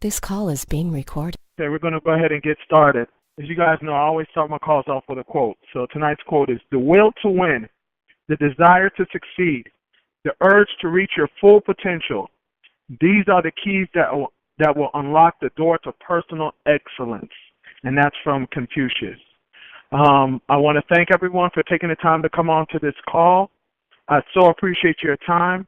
This call is being recorded. Okay, we're going to go ahead and get started. As you guys know, I always start my calls off with a quote. So tonight's quote is, "The will to win, the desire to succeed, the urge to reach your full potential. These are the keys that will unlock the door to personal excellence." And that's from Confucius. I want to thank everyone for taking the time to come on to this call. I so appreciate your time.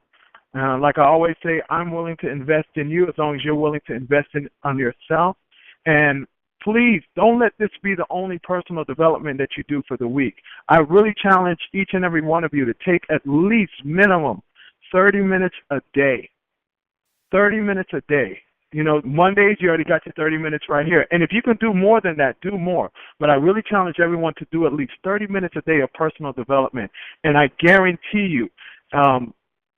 Like I always say, I'm willing to invest in you as long as you're willing to invest on yourself. And please don't let this be the only personal development that you do for the week. I really challenge each and every one of you to take at least minimum 30 minutes a day. 30 minutes a day. You know, Mondays, you already got your 30 minutes right here. And if you can do more than that, do more. But I really challenge everyone to do at least 30 minutes a day of personal development. And I guarantee you,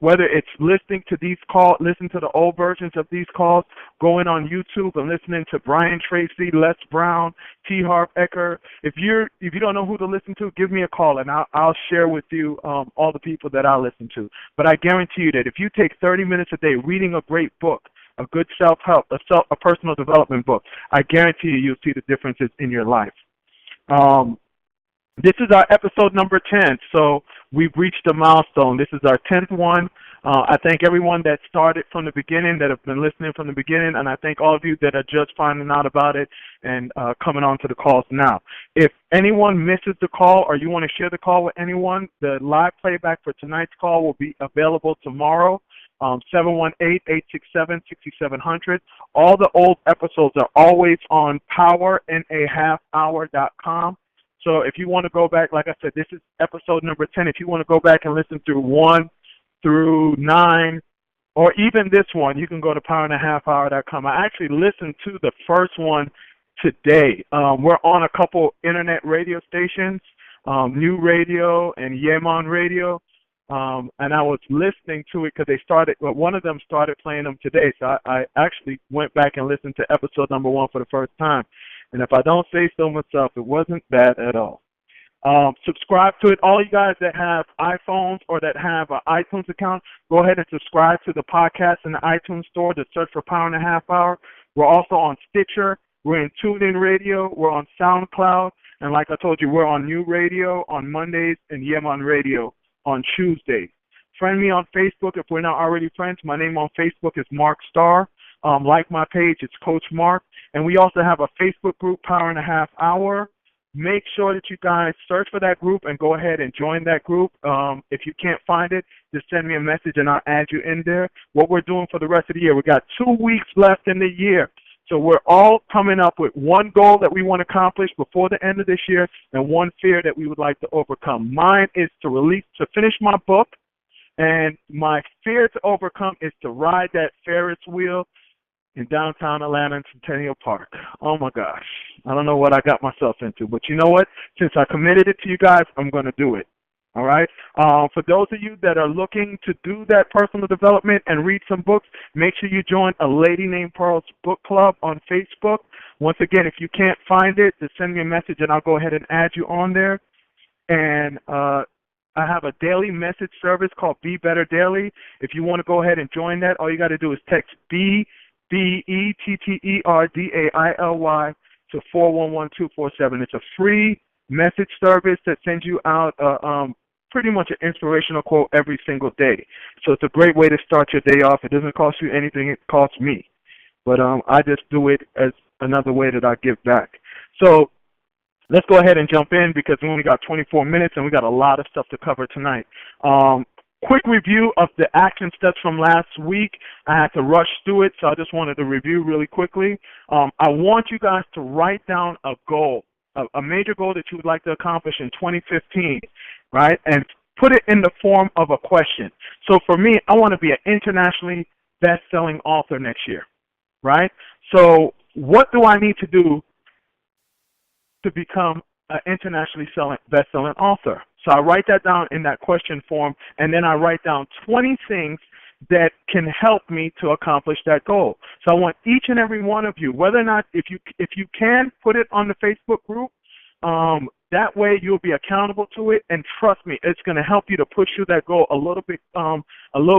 whether it's listening to these calls, listen to the old versions of these calls, going on YouTube and listening to Brian Tracy, Les Brown, T. Harv Eker. If you don't know who to listen to, give me a call and I'll share with you all the people that I listen to. But I guarantee you that if you take 30 minutes a day reading a great book, a good self-help, a personal development book, I guarantee you'll see the differences in your life. This is our episode number 10, so we've reached a milestone. This is our 10th one. I thank everyone that started from the beginning, that have been listening from the beginning, and I thank all of you that are just finding out about it and coming on to the calls now. If anyone misses the call or you want to share the call with anyone, the live playback for tonight's call will be available tomorrow. 718-867-6700. All the old episodes are always on powerinAhalfhour.com. So if you want to go back, like I said, this is episode number 10. If you want to go back and listen through 1 through 9, or even this one, you can go to powerinAhalfhour.com. I actually listened to the first one today. We're on a couple internet radio stations, New Radio and Yemen Radio. And I was listening to it because one of them started playing them today. So I actually went back and listened to episode number 1 for the first time. And if I don't say so myself, it wasn't bad at all. Subscribe to it. All you guys that have iPhones or that have an iTunes account, go ahead and subscribe to the podcast in the iTunes store. Just search for Power and a Half Hour. We're also on Stitcher. We're in TuneIn Radio. We're on SoundCloud. And like I told you, we're on New Radio on Mondays and Yemen Radio on Tuesdays. Friend me on Facebook if we're not already friends. My name on Facebook is Mark Starr. Like my page, it's Coach Mark. And we also have a Facebook group, Power and a Half Hour. Make sure that you guys search for that group and go ahead and join that group. If you can't find it, just send me a message and I'll add you in there. What we're doing for the rest of the year, we got 2 weeks left in the year. So we're all coming up with one goal that we want to accomplish before the end of this year and one fear that we would like to overcome. Mine is to finish my book, and my fear to overcome is to ride that Ferris wheel in downtown Atlanta in Centennial Park. Oh my gosh. I don't know what I got myself into, but you know what? Since I committed it to you guys, I'm going to do it. All right? For those of you that are looking to do that personal development and read some books, make sure you join A Lady Named Pearl's book club on Facebook. Once again, if you can't find it, just send me a message and I'll go ahead and add you on there. And I have a daily message service called Be Better Daily. If you want to go ahead and join that, all you got to do is text BETTERDAILY to 411247. It's a free message service that sends you out pretty much an inspirational quote every single day. So it's a great way to start your day off. It doesn't cost you anything. It costs me. But I just do it as another way that I give back. So let's go ahead and jump in because we only got 24 minutes and we got a lot of stuff to cover tonight. Quick review of the action steps from last week. I had to rush through it, so I just wanted to review really quickly. I want you guys to write down a goal, a major goal that you would like to accomplish in 2015, right? And put it in the form of a question. So for me, I want to be an internationally best-selling author next year, right? So what do I need to do to become an internationally best-selling author? So I write that down in that question form, and then I write down 20 things that can help me to accomplish that goal. So I want each and every one of you, whether or not, if you can, put it on the Facebook group. That way you'll be accountable to it, and trust me, it's going to help you to push through that goal a little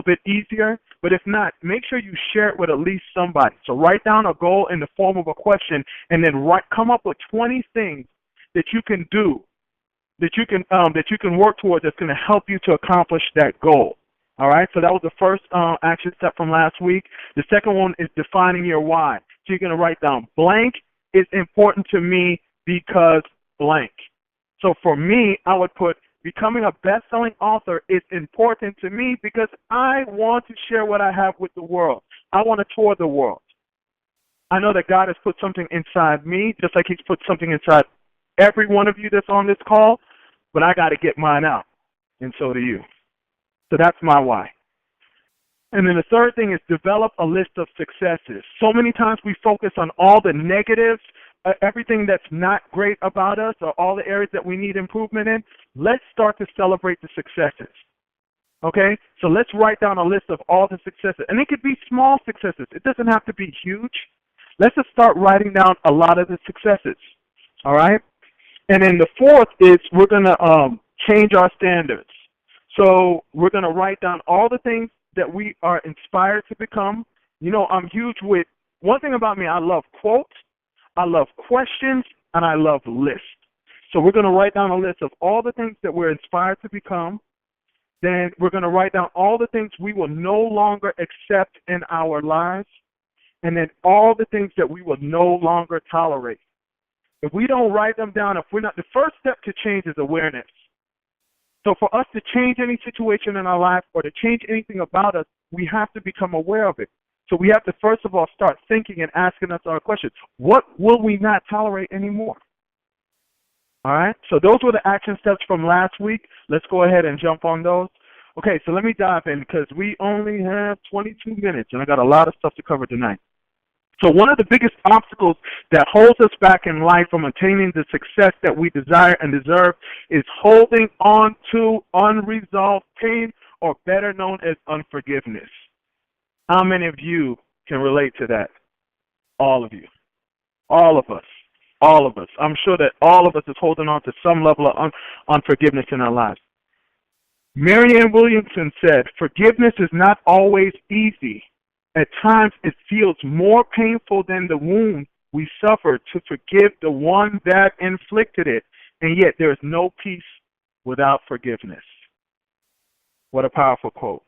bit easier. But if not, make sure you share it with at least somebody. So write down a goal in the form of a question, and then come up with 20 things that you can do, that you can work towards, that's going to help you to accomplish that goal. All right, so that was the first action step from last week. The second one is defining your why. So you're going to write down blank is important to me because blank. So for me, I would put becoming a best-selling author is important to me because I want to share what I have with the world. I want to tour the world. I know that God has put something inside me, just like he's put something inside every one of you that's on this call, but I got to get mine out, and so do you. So that's my why. And then the third thing is develop a list of successes. So many times we focus on all the negatives, everything that's not great about us, or all the areas that we need improvement in. Let's start to celebrate the successes. Okay? So let's write down a list of all the successes. And it could be small successes. It doesn't have to be huge. Let's just start writing down a lot of the successes. All right? And then the fourth is we're going to change our standards. So we're going to write down all the things that we are inspired to become. You know, I'm huge with, one thing about me, I love quotes, I love questions, and I love lists. So we're going to write down a list of all the things that we're inspired to become. Then we're going to write down all the things we will no longer accept in our lives. And then all the things that we will no longer tolerate. If we don't write them down, the first step to change is awareness. So for us to change any situation in our life or to change anything about us, we have to become aware of it. So we have to first of all start thinking and asking us our questions. What will we not tolerate anymore? All right? So those were the action steps from last week. Let's go ahead and jump on those. Okay, so let me dive in because we only have 22 minutes and I got a lot of stuff to cover tonight. So one of the biggest obstacles that holds us back in life from attaining the success that we desire and deserve is holding on to unresolved pain, or better known as unforgiveness. How many of you can relate to that? All of you. All of us. All of us. I'm sure that all of us is holding on to some level of unforgiveness in our lives. Marianne Williamson said, "Forgiveness is not always easy. At times, it feels more painful than the wound we suffered to forgive the one that inflicted it, and yet there is no peace without forgiveness." What a powerful quote.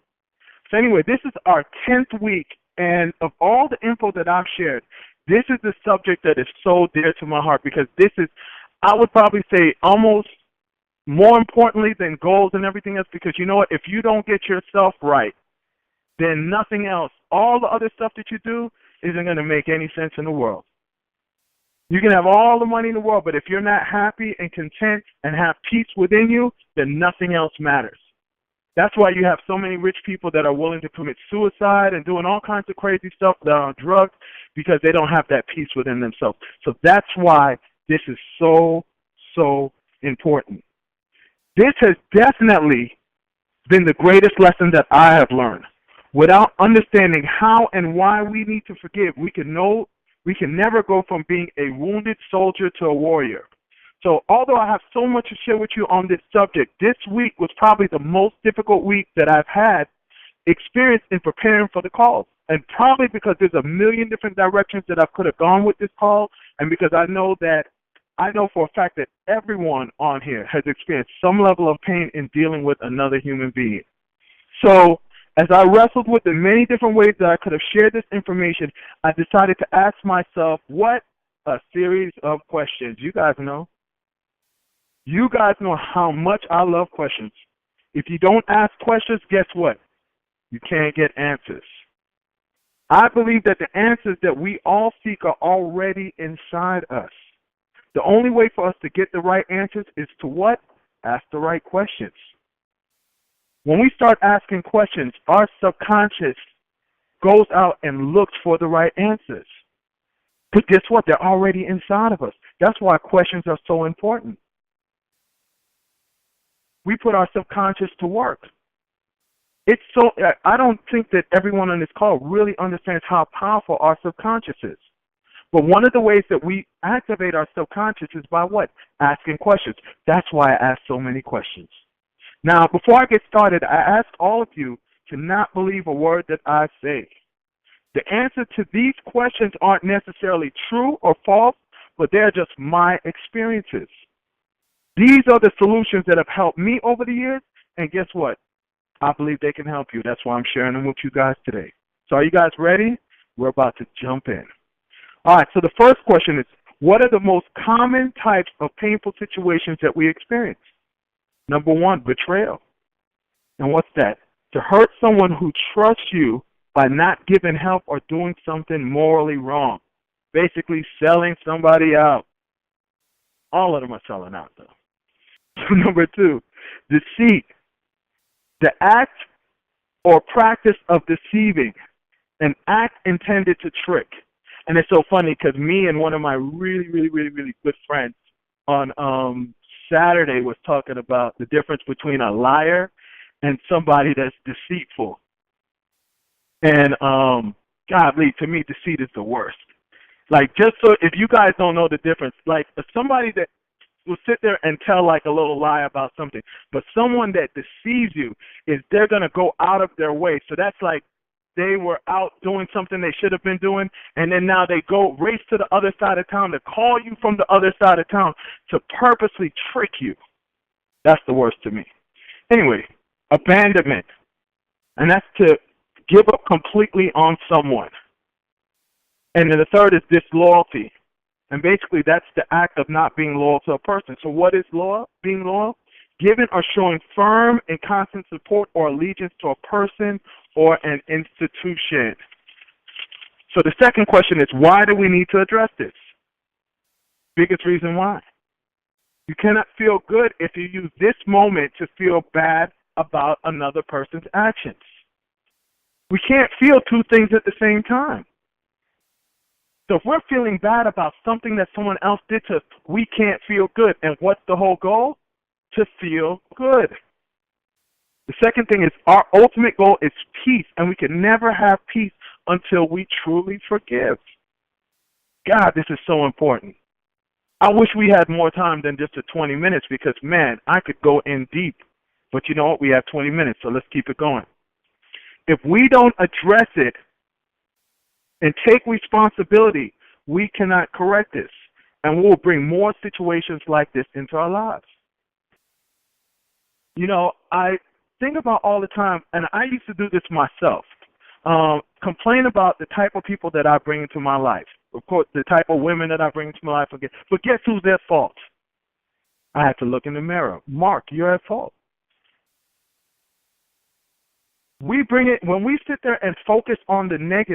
So anyway, this is our 10th week, and of all the info that I've shared, this is the subject that is so dear to my heart because this is, I would probably say, almost more importantly than goals and everything else, because you know what? If you don't get yourself right, then nothing else, all the other stuff that you do isn't going to make any sense in the world. You can have all the money in the world, but if you're not happy and content and have peace within you, then nothing else matters. That's why you have so many rich people that are willing to commit suicide and doing all kinds of crazy stuff that are on drugs because they don't have that peace within themselves. So that's why this is so, so important. This has definitely been the greatest lesson that I have learned. Without understanding how and why we need to forgive, we can never go from being a wounded soldier to a warrior. So although I have so much to share with you on this subject, this week was probably the most difficult week that I've had experience in preparing for the call. And probably because there's a million different directions that I could have gone with this call, and because I know for a fact that everyone on here has experienced some level of pain in dealing with another human being. So as I wrestled with the many different ways that I could have shared this information, I decided to ask myself, what a series of questions. You guys know. You guys know how much I love questions. If you don't ask questions, guess what? You can't get answers. I believe that the answers that we all seek are already inside us. The only way for us to get the right answers is to what? Ask the right questions. When we start asking questions, our subconscious goes out and looks for the right answers. But guess what? They're already inside of us. That's why questions are so important. We put our subconscious to work. I don't think that everyone on this call really understands how powerful our subconscious is. But one of the ways that we activate our subconscious is by what? Asking questions. That's why I ask so many questions. Now, before I get started, I ask all of you to not believe a word that I say. The answer to these questions aren't necessarily true or false, but they're just my experiences. These are the solutions that have helped me over the years, and guess what? I believe they can help you. That's why I'm sharing them with you guys today. So are you guys ready? We're about to jump in. All right, so the first question is, what are the most common types of painful situations that we experience? Number one, betrayal. And what's that? To hurt someone who trusts you by not giving help or doing something morally wrong. Basically selling somebody out. All of them are selling out, though. Number two, deceit. The act or practice of deceiving. An act intended to trick. And it's so funny because me and one of my really good friends on Saturday was talking about the difference between a liar and somebody that's deceitful. And godly, to me, deceit is the worst. Like, just so if you guys don't know the difference, like somebody that will sit there and tell like a little lie about something, but someone that deceives you is they're gonna go out of their way. So that's like they were out doing something they should have been doing, and then now they go race to the other side of town to call you from the other side of town to purposely trick you. That's the worst to me. Anyway, abandonment. And that's to give up completely on someone. And then the third is disloyalty. And basically that's the act of not being loyal to a person. So what is loyal? Being loyal? Giving or showing firm and constant support or allegiance to a person or an institution. So the second question is, why do we need to address this? Biggest reason why. You cannot feel good if you use this moment to feel bad about another person's actions. We can't feel two things at the same time. So if we're feeling bad about something that someone else did to us, we can't feel good. And what's the whole goal? To feel good. The second thing is our ultimate goal is peace, and we can never have peace until we truly forgive. God, this is so important. I wish we had more time than just the 20 minutes because, man, I could go in deep. But you know what? We have 20 minutes, so let's keep it going. If we don't address it and take responsibility, we cannot correct this. And we'll bring more situations like this into our lives. You know, I think about all the time, and I used to do this myself, complain about the type of people that I bring into my life. Of course, the type of women that I bring into my life. But guess who's at fault? I had to look in the mirror. Mark, you're at fault. We bring it, when we sit there and focus on the negative,